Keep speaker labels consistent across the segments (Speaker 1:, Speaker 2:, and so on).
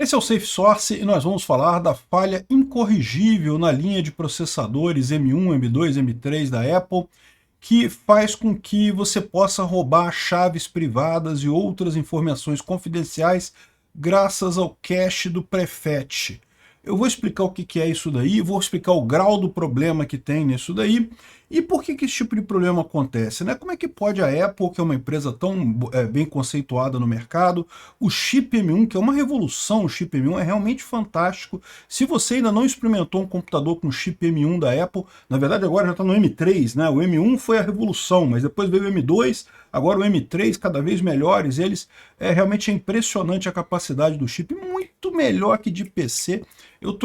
Speaker 1: Esse é o Safe Source e nós vamos falar da falha incorrigível na linha de processadores M1, M2, M3 da Apple, que faz com que você possa roubar chaves privadas e outras informações confidenciais graças ao cache do prefetch. Eu vou explicar o que é isso daí, vou explicar o grau do problema que tem nisso daí e por que esse tipo de problema acontece, né? Como é que pode a Apple, que é uma empresa tão bem conceituada no mercado, o chip M1, que é uma revolução, o chip M1 é realmente fantástico. Se você ainda não experimentou um computador com chip M1 da Apple, na verdade agora já está no M3, né? O M1 foi a revolução, mas depois veio o M2, agora o M3, cada vez melhores eles. Realmente impressionante a capacidade do chip, muito melhor que de PC. Eu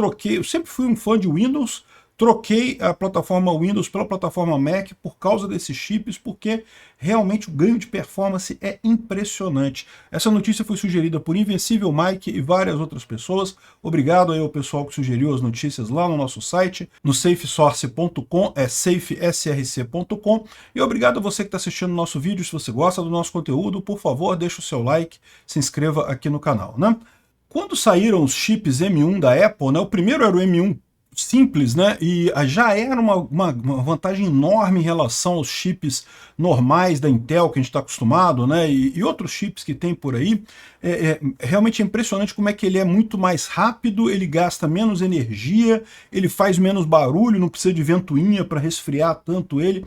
Speaker 1: sempre fui um fã de Windows, troquei a plataforma Windows pela plataforma Mac por causa desses chips, porque realmente o ganho de performance é impressionante. Essa notícia foi sugerida por Invencível Mike e várias outras pessoas. Obrigado aí ao pessoal que sugeriu as notícias lá no nosso site, no safesource.com, safesrc.com. E obrigado a você que está assistindo o nosso vídeo. Se você gosta do nosso conteúdo, por favor, deixe o seu like, se inscreva aqui no canal, né? Quando saíram os chips M1 da Apple, né, o primeiro era o M1 simples, né, e já era uma vantagem enorme em relação aos chips normais da Intel que a gente está acostumado, né, e outros chips que tem por aí. Realmente é impressionante como é que ele é muito mais rápido, ele gasta menos energia, ele faz menos barulho, não precisa de ventoinha para resfriar tanto ele.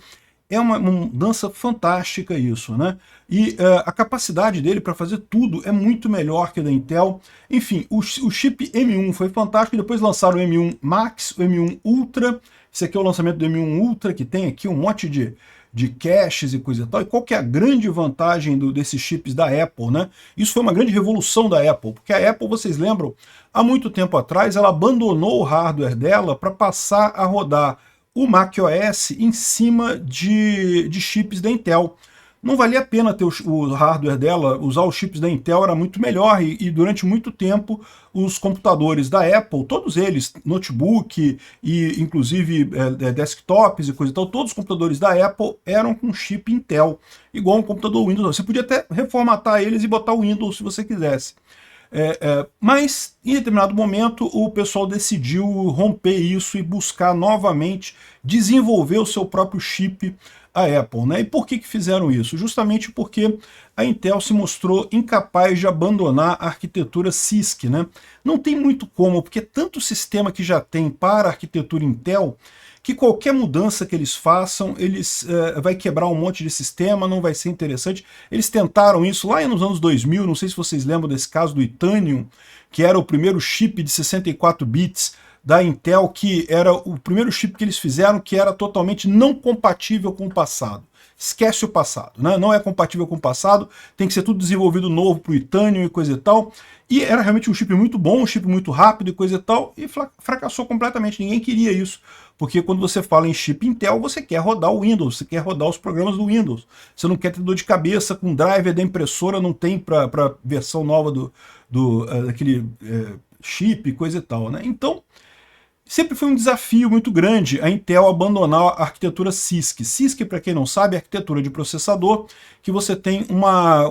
Speaker 1: É uma mudança fantástica isso, né? E a capacidade dele para fazer tudo é muito melhor que a da Intel. Enfim, o chip M1 foi fantástico, e depois lançaram o M1 Max, o M1 Ultra. Esse aqui é o lançamento do M1 Ultra, que tem aqui um monte de caches e coisa e tal. E qual que é a grande vantagem desses chips da Apple, né? Isso foi uma grande revolução da Apple, porque a Apple, vocês lembram, há muito tempo atrás, ela abandonou o hardware dela para passar a rodar o macOS em cima de chips da Intel. Não valia a pena ter o hardware dela, usar os chips da Intel era muito melhor, e durante muito tempo os computadores da Apple, todos eles, notebook e inclusive desktops e coisa e tal, todos os computadores da Apple eram com chip Intel, igual um computador Windows. Você podia até reformatar eles e botar o Windows se você quisesse. Mas, em determinado momento, o pessoal decidiu romper isso e buscar novamente desenvolver o seu próprio chip, a Apple, né? E por que fizeram isso? Justamente porque a Intel se mostrou incapaz de abandonar a arquitetura CISC, né? Não tem muito como, porque tanto sistema que já tem para a arquitetura Intel, que qualquer mudança que eles façam, vai quebrar um monte de sistema, não vai ser interessante. Eles tentaram isso lá nos anos 2000, não sei se vocês lembram desse caso do Itanium, que era o primeiro chip de 64 bits da Intel, que era o primeiro chip que eles fizeram que era totalmente não compatível com o passado. Esquece o passado, né? Não é compatível com o passado, tem que ser tudo desenvolvido novo para o Itanium e coisa e tal. E era realmente um chip muito bom, um chip muito rápido e coisa e tal, e fracassou completamente, ninguém queria isso. Porque quando você fala em chip Intel, você quer rodar o Windows, você quer rodar os programas do Windows. Você não quer ter dor de cabeça com o driver da impressora, não tem para a versão nova daquele chip e coisa e tal, né? Então, sempre foi um desafio muito grande a Intel abandonar a arquitetura CISC. CISC, para quem não sabe, é a arquitetura de processador, que você tem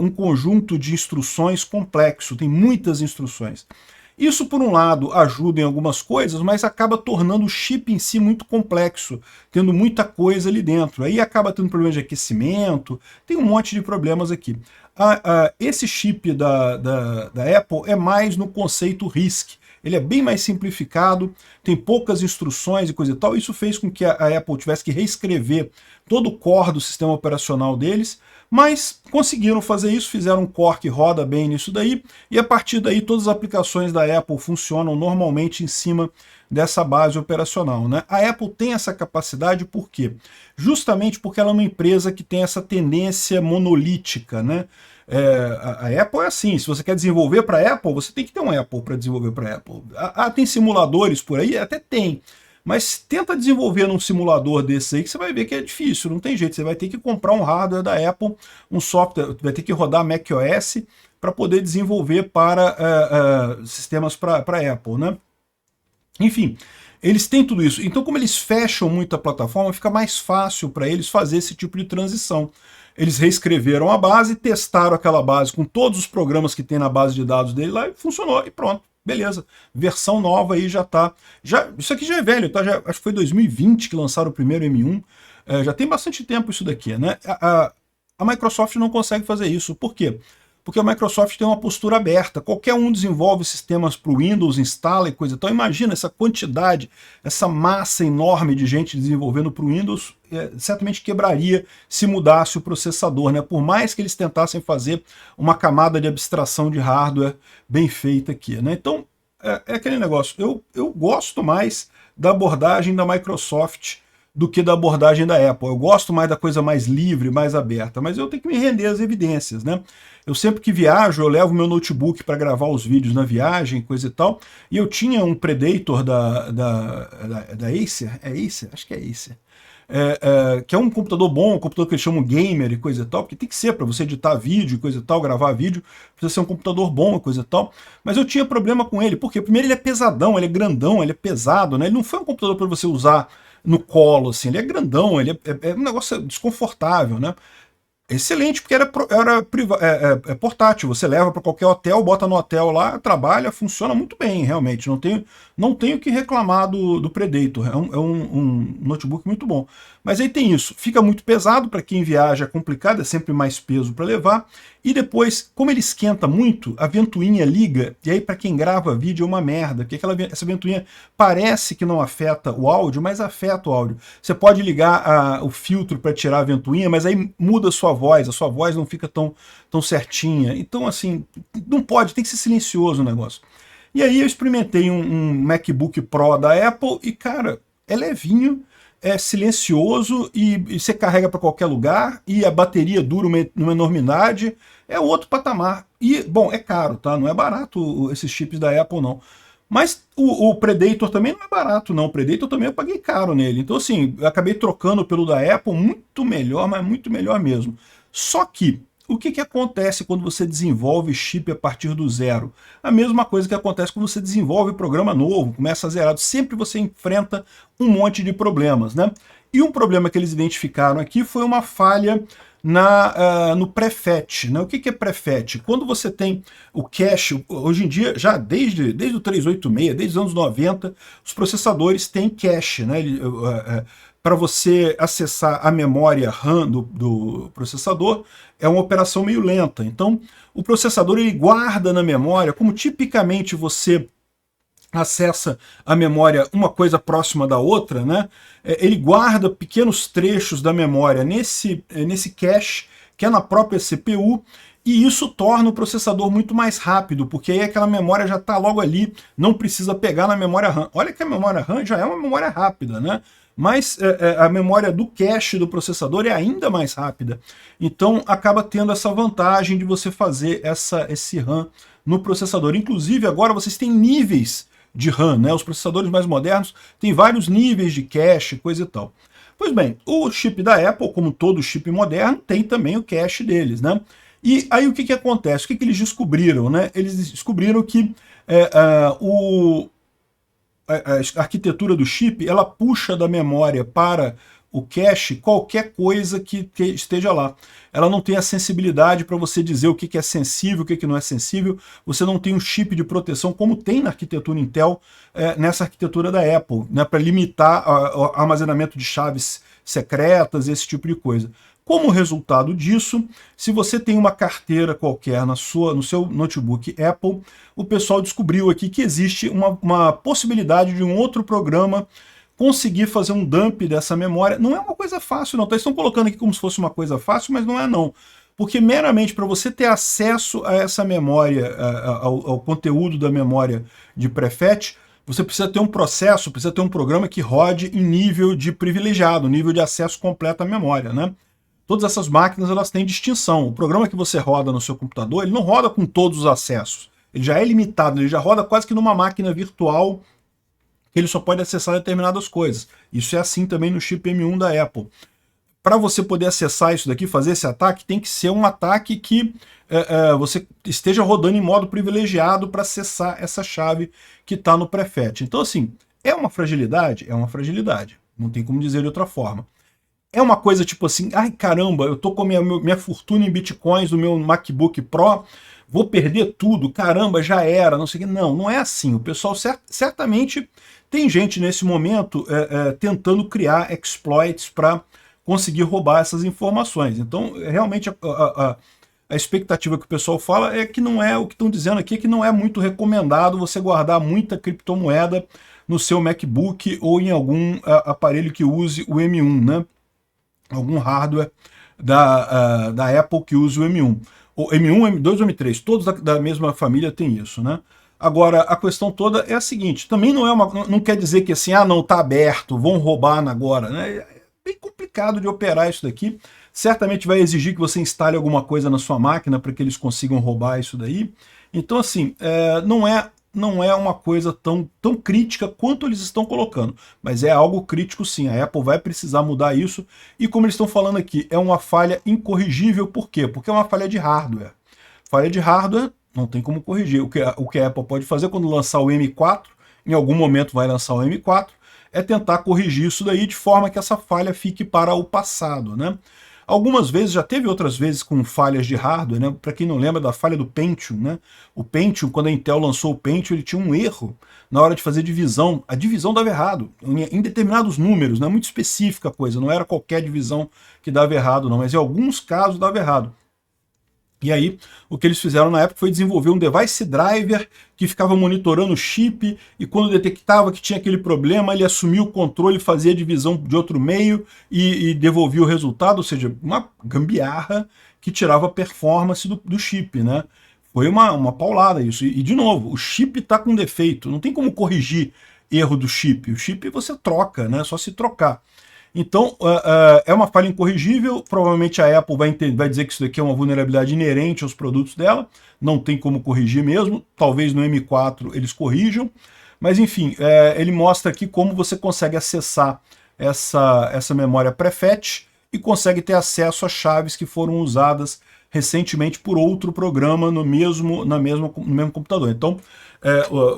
Speaker 1: um conjunto de instruções complexo, tem muitas instruções. Isso, por um lado, ajuda em algumas coisas, mas acaba tornando o chip em si muito complexo, tendo muita coisa ali dentro. Aí acaba tendo problemas de aquecimento, tem um monte de problemas aqui. Esse chip da Apple é mais no conceito RISC. Ele é bem mais simplificado, tem poucas instruções e coisa e tal. Isso fez com que a Apple tivesse que reescrever todo o core do sistema operacional deles, mas conseguiram fazer isso, fizeram um core que roda bem nisso daí, e a partir daí todas as aplicações da Apple funcionam normalmente em cima dessa base operacional, né? A Apple tem essa capacidade por quê? Justamente porque ela é uma empresa que tem essa tendência monolítica, né? A Apple é assim, se você quer desenvolver para a Apple, você tem que ter um Apple para desenvolver para a Apple. Tem simuladores por aí? Até tem. Mas tenta desenvolver num simulador desse aí que você vai ver que é difícil, não tem jeito. Você vai ter que comprar um hardware da Apple, um software, vai ter que rodar macOS para poder desenvolver para sistemas para a Apple, né? Enfim, eles têm tudo isso. Então, como eles fecham muito a plataforma, fica mais fácil para eles fazer esse tipo de transição. Eles reescreveram a base, testaram aquela base com todos os programas que tem na base de dados dele lá e funcionou, e pronto. beleza, versão nova aí já tá, isso aqui já é velho, tá? Acho que foi 2020 que lançaram o primeiro M1, já tem bastante tempo isso daqui, né? A Microsoft não consegue fazer isso, por quê? Porque a Microsoft tem uma postura aberta, qualquer um desenvolve sistemas para o Windows, instala e coisa e tal. Imagina essa quantidade, essa massa enorme de gente desenvolvendo para o Windows, certamente quebraria se mudasse o processador, né? Por mais que eles tentassem fazer uma camada de abstração de hardware bem feita aqui, né? Então, é aquele negócio, eu gosto mais da abordagem da Microsoft do que da abordagem da Apple. Eu gosto mais da coisa mais livre, mais aberta, mas eu tenho que me render às evidências, né? Eu sempre que viajo, eu levo meu notebook para gravar os vídeos na viagem, coisa e tal, e eu tinha um Predator da Acer, é Acer? Acho que é Acer. Que é um computador bom, um computador que eles chamam gamer e coisa e tal, porque tem que ser para você editar vídeo e coisa e tal, gravar vídeo, precisa ser um computador bom e coisa e tal, mas eu tinha problema com ele, porque primeiro ele é pesadão, ele é grandão, ele é pesado, né? Ele não foi um computador para você usar no colo, assim, ele é grandão, ele é um negócio desconfortável, né? Excelente, porque era portátil, você leva para qualquer hotel, bota no hotel lá, trabalha, funciona muito bem, realmente, não tenho o que reclamar do Predator, um notebook muito bom. Mas aí tem isso, fica muito pesado, para quem viaja é complicado, é sempre mais peso para levar, e depois, como ele esquenta muito, a ventoinha liga, e aí para quem grava vídeo é uma merda, porque essa ventoinha parece que não afeta o áudio, mas afeta o áudio. Você pode ligar o filtro para tirar a ventoinha, mas aí muda a sua voz não fica tão certinha. Então, assim, não pode, tem que ser silencioso o negócio. E aí eu experimentei um MacBook Pro da Apple e, cara, é levinho, é silencioso e você carrega para qualquer lugar e a bateria dura uma enormidade, é outro patamar. E, bom, é caro, tá? Não é barato esses chips da Apple, não. Mas o Predator também não é barato, não. O Predator também eu paguei caro nele. Então, assim, eu acabei trocando pelo da Apple, muito melhor, mas muito melhor mesmo. Só que, o que acontece quando você desenvolve chip a partir do zero? A mesma coisa que acontece quando você desenvolve programa novo, começa zerado. Sempre você enfrenta um monte de problemas, né? E um problema que eles identificaram aqui foi uma falha no prefetch, né? O que é prefetch? Quando você tem o cache, hoje em dia, já desde o 386, desde os anos 90, os processadores têm cache, né? Para você acessar a memória RAM do processador, é uma operação meio lenta. Então, o processador ele guarda na memória, como tipicamente você acessa a memória uma coisa próxima da outra, né? Ele guarda pequenos trechos da memória nesse cache, que é na própria CPU, e isso torna o processador muito mais rápido, porque aí aquela memória já está logo ali, não precisa pegar na memória RAM. Olha que a memória RAM já é uma memória rápida, né? Mas a memória do cache do processador é ainda mais rápida. Então acaba tendo essa vantagem de você fazer esse RAM no processador. Inclusive agora vocês têm níveis de RAM, né? Os processadores mais modernos têm vários níveis de cache, coisa e tal. Pois bem, o chip da Apple, como todo chip moderno, tem também o cache deles, né? E aí o que acontece? O que eles descobriram, né? Eles descobriram que a arquitetura do chip, ela puxa da memória para o cache qualquer coisa que esteja lá. Ela não tem a sensibilidade para você dizer o que é sensível, o que não é sensível. Você não tem um chip de proteção como tem na arquitetura Intel, nessa arquitetura da Apple, né, para limitar o armazenamento de chaves secretas, esse tipo de coisa. Como resultado disso, se você tem uma carteira qualquer no seu notebook Apple, o pessoal descobriu aqui que existe uma possibilidade de um outro programa conseguir fazer um dump dessa memória. Não é uma coisa fácil, não. Eles estão colocando aqui como se fosse uma coisa fácil, mas não é, não. Porque meramente para você ter acesso a essa memória, ao conteúdo da memória de prefetch, você precisa ter um processo, precisa ter um programa que rode em nível de privilegiado, nível de acesso completo à memória, né? Todas essas máquinas elas têm distinção. O programa que você roda no seu computador, ele não roda com todos os acessos. Ele já é limitado, ele já roda quase que numa máquina virtual que ele só pode acessar determinadas coisas. Isso é assim também no chip M1 da Apple. Para você poder acessar isso daqui, fazer esse ataque, tem que ser um ataque que você esteja rodando em modo privilegiado para acessar essa chave que está no prefetch. Então, assim, é uma fragilidade? É uma fragilidade. Não tem como dizer de outra forma. é uma coisa tipo assim, ai caramba, eu tô com minha fortuna em bitcoins do meu MacBook Pro, vou perder tudo, caramba, já era, não sei o que. Não, não é assim. O pessoal certamente tem gente nesse momento tentando criar exploits para conseguir roubar essas informações. Então, realmente, a expectativa que o pessoal fala é que não é, o que estão dizendo aqui é que não é muito recomendado você guardar muita criptomoeda no seu MacBook ou em algum aparelho que use o M1, né? Algum hardware da Apple que use o M1. O M1, M2 ou M3, todos da mesma família tem isso, né? Agora, a questão toda é a seguinte, também não quer dizer que assim, não, tá aberto, vão roubar agora, né? É bem complicado de operar isso daqui. Certamente vai exigir que você instale alguma coisa na sua máquina para que eles consigam roubar isso daí. Então, assim, não é uma coisa tão crítica quanto eles estão colocando, mas é algo crítico sim, a Apple vai precisar mudar isso, e como eles estão falando aqui, é uma falha incorrigível. Por quê? Porque é uma falha de hardware. Falha de hardware não tem como corrigir. O que a Apple pode fazer quando lançar o M4, em algum momento vai lançar o M4, é tentar corrigir isso daí de forma que essa falha fique para o passado, né? Algumas vezes, já teve outras vezes com falhas de hardware, né? Para quem não lembra da falha do Pentium, né? O Pentium, quando a Intel lançou o Pentium, ele tinha um erro na hora de fazer divisão. A divisão dava errado, em determinados números, né? Muito específica a coisa, não era qualquer divisão que dava errado, não, mas em alguns casos dava errado. E aí, o que eles fizeram na época foi desenvolver um device driver que ficava monitorando o chip, e quando detectava que tinha aquele problema, ele assumia o controle, fazia a divisão de outro meio e devolvia o resultado, ou seja, uma gambiarra que tirava a performance do chip, né? Foi uma paulada isso. E, de novo, o chip está com defeito, não tem como corrigir erro do chip. O chip você troca, né? Só se trocar. Então, é uma falha incorrigível, provavelmente a Apple vai dizer que isso daqui é uma vulnerabilidade inerente aos produtos dela, não tem como corrigir mesmo, talvez no M4 eles corrijam, mas enfim, ele mostra aqui como você consegue acessar essa memória prefetch e consegue ter acesso a chaves que foram usadas recentemente por outro programa no mesmo computador. Então,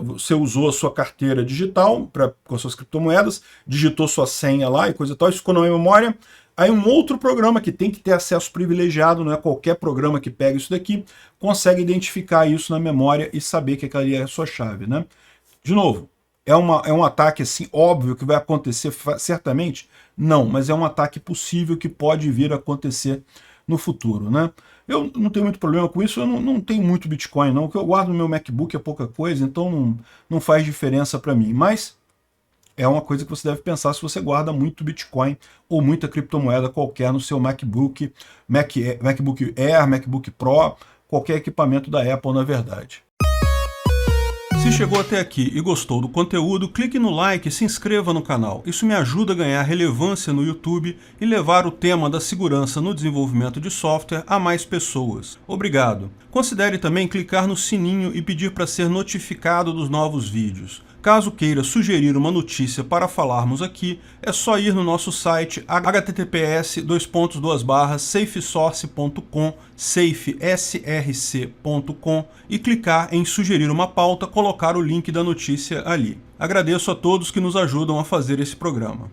Speaker 1: você usou a sua carteira digital com as suas criptomoedas, digitou sua senha lá e coisa e tal, isso ficou na memória. Aí um outro programa que tem que ter acesso privilegiado, não é qualquer programa que pega isso daqui, consegue identificar isso na memória e saber que aquela ali é a sua chave, né? De novo, é um ataque assim óbvio que vai acontecer certamente? Não, mas é um ataque possível que pode vir a acontecer no futuro, né? Eu não tenho muito problema com isso, eu não tenho muito Bitcoin não, o que eu guardo no meu MacBook é pouca coisa, então não faz diferença para mim, mas é uma coisa que você deve pensar se você guarda muito Bitcoin ou muita criptomoeda qualquer no seu MacBook, MacBook Air, MacBook Pro, qualquer equipamento da Apple, na verdade. Se chegou até aqui e gostou do conteúdo, clique no like e se inscreva no canal. Isso me ajuda a ganhar relevância no YouTube e levar o tema da segurança no desenvolvimento de software a mais pessoas. Obrigado. Considere também clicar no sininho e pedir para ser notificado dos novos vídeos. Caso queira sugerir uma notícia para falarmos aqui, é só ir no nosso site https://safesource.com, safesrc.com e clicar em sugerir uma pauta, colocar o link da notícia ali. Agradeço a todos que nos ajudam a fazer esse programa.